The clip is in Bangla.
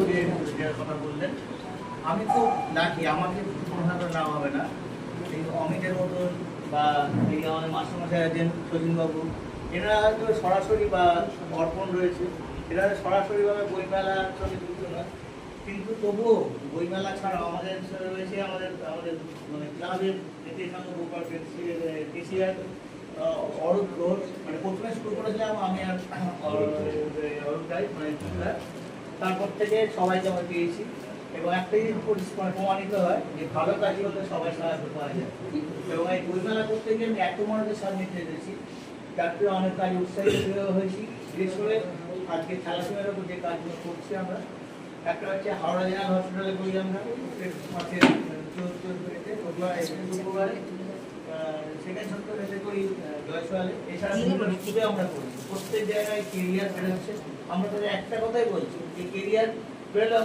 যে কথা বললেন, আমি খুব লাকি, আমাকে কোনোভাবে নাম হবে না। এই অমিতের মতন বা এই আমাদের মাস্টারমশাই আছেন শচীনবাবু, এনারা হয়তো সরাসরি বা অর্পণ রয়েছে, এরা সরাসরিভাবে বইমেলার সঙ্গে যুক্ত নয়, কিন্তু তবুও বইমেলা ছাড়াও আমাদের রয়েছে আমাদের আমাদের মানে ক্লাবের নীতির সঙ্গে গোপাল কেসিআর অরূপ ঘোষ, মানে প্রথমে শুরু করেছিলাম আমি আর অরূপটাই মানে তারপর থেকে সবাইকে আমরা পেয়েছি এবং একটাই প্রমাণিত হয় যে ভালো কাজ করতে সবাই সাহায্য পাওয়া যায়। এবং এই বইমেলা করতে গিয়ে আমি এত মানুষের সান্নিধ্যে এসেছি, যাতে অনেক কাজ উৎসাহিত হয়েছি। বিশেষ করে আজকে থ্যালাসেমিয়ার উপর যে কাজগুলো করছি আমরা, একটা হচ্ছে হাওড়া জেনারেল হসপিটালে করি আমরা মাসের 14 শুক্রবারে, সেকেন্ড সপ্তাহে করি জয়সওয়ালে, এছাড়া বিভিন্ন ঋতুতে আমরা করি। প্রত্যেক জায়গায় কেরিয়ার বেরোচ্ছে, আমরা তাদের একটা কথাই বলছি, এই কেরিয়ার বেরোলে